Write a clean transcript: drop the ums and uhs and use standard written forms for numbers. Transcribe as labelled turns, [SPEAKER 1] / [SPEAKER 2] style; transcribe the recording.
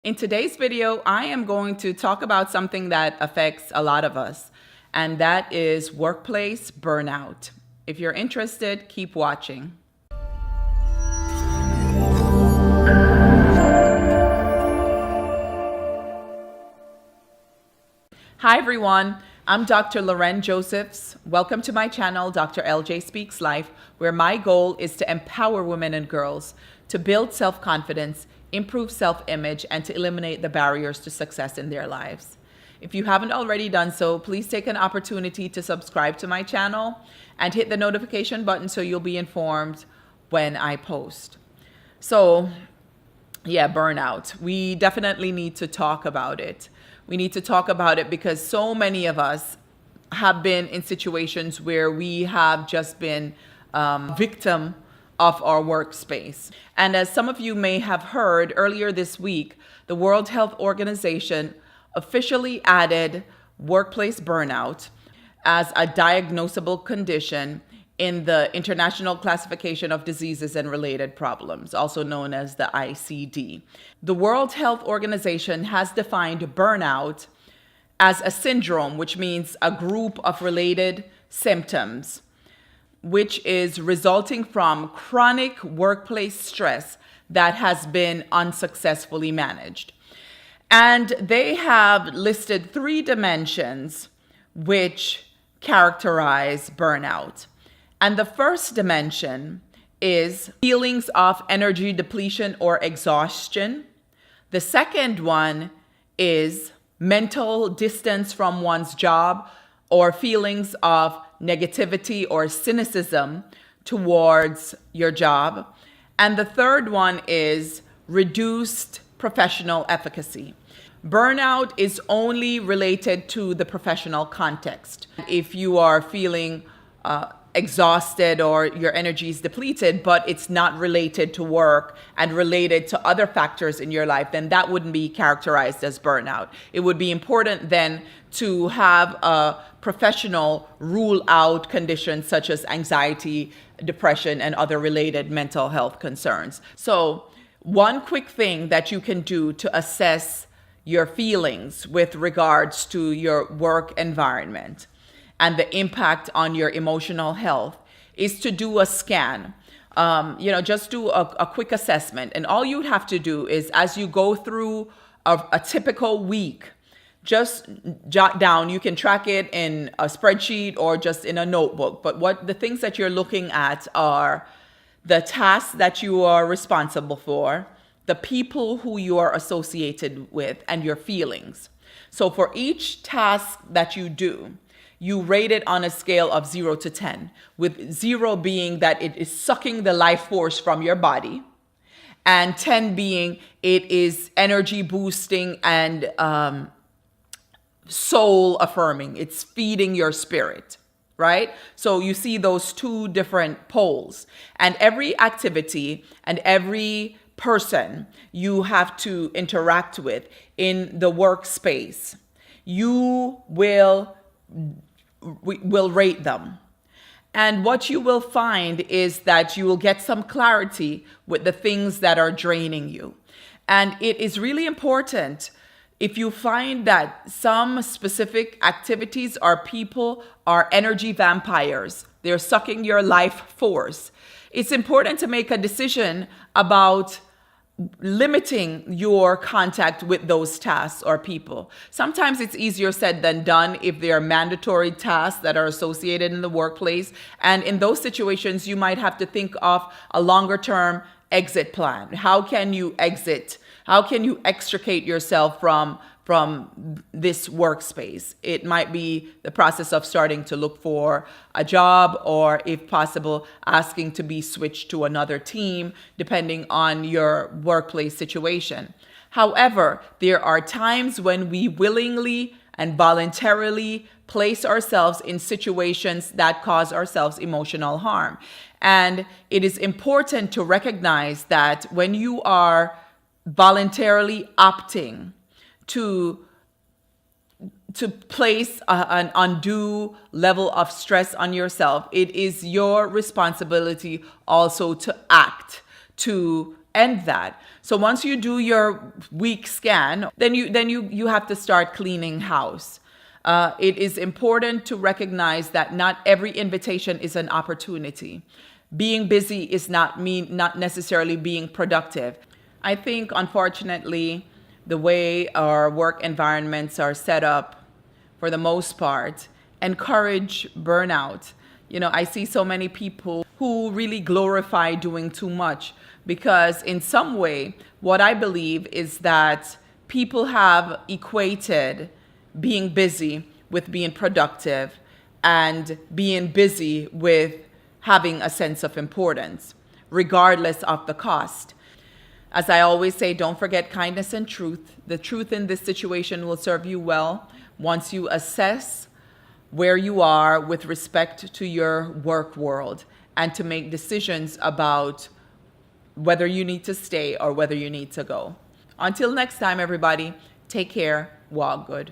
[SPEAKER 1] In today's video, I am going to talk about something that affects a lot of us, and that is workplace burnout. If you're interested, keep watching. Hi everyone, I'm Dr. Loren Josephs. Welcome to my channel, Dr. LJ Speaks Life, where my goal is to empower women and girls to build self-confidence, improve self-image, and to eliminate the barriers to success in their lives. If you haven't already done so, please take an opportunity to subscribe to my channel and hit the notification button so you'll be informed when I post. So, burnout. We definitely need to talk about it. We need to talk about it because so many of us have been in situations where we have just been victim of our workspace. And as some of you may have heard earlier this week, the World Health Organization officially added workplace burnout as a diagnosable condition in the International Classification of Diseases and Related Problems, also known as the ICD. The World Health Organization has defined burnout as a syndrome, which means a group of related symptoms, which is resulting from chronic workplace stress that has been unsuccessfully managed. And they have listed 3 dimensions which characterize burnout. And the first dimension is feelings of energy depletion or exhaustion. The second one is mental distance from one's job or feelings of negativity or cynicism towards your job. And the third one is reduced professional efficacy. Burnout is only related to the professional context. If you are feeling exhausted or your energy is depleted, but it's not related to work and related to other factors in your life, then that wouldn't be characterized as burnout. It would be important then to have a professional rule out conditions such as anxiety, depression, and other related mental health concerns. So one quick thing that you can do to assess your feelings with regards to your work environment and the impact on your emotional health is to do a scan. Just do a quick assessment. And all you have to do is, as you go through a typical week, just jot down, you can track it in a spreadsheet or just in a notebook. But what the things that you're looking at are the tasks that you are responsible for, the people who you are associated with, and your feelings. So for each task that you do, you rate it on a scale of 0 to 10, with 0 being that it is sucking the life force from your body, and 10 being it is energy boosting and soul affirming. It's feeding your spirit, right? So you see those 2 different poles, and every activity and every person you have to interact with in the workspace, you will rate them. And what you will find is that you will get some clarity with the things that are draining you. And it is really important if you find that some specific activities or people are energy vampires, they're sucking your life force. It's important to make a decision about limiting your contact with those tasks or people. Sometimes it's easier said than done if they are mandatory tasks that are associated in the workplace. And in those situations, you might have to think of a longer term exit plan. How can you exit? How can you extricate yourself from this workspace? It might be the process of starting to look for a job, or if possible, asking to be switched to another team, depending on your workplace situation. However, there are times when we willingly and voluntarily place ourselves in situations that cause ourselves emotional harm. And it is important to recognize that when you are voluntarily opting to place an undue level of stress on yourself, it is your responsibility also to act to end that. So once you do your week scan, then you have to start cleaning house. It is important to recognize that not every invitation is an opportunity. Being busy is not necessarily being productive. I think, unfortunately, the way our work environments are set up, for the most part, encourage burnout. I see so many people who really glorify doing too much, because in some way, what I believe is that people have equated being busy with being productive, and being busy with having a sense of importance, regardless of the cost. As I always say, don't forget kindness and truth. The truth in this situation will serve you well once you assess where you are with respect to your work world, and to make decisions about whether you need to stay or whether you need to go. Until next time, everybody, take care, walk good.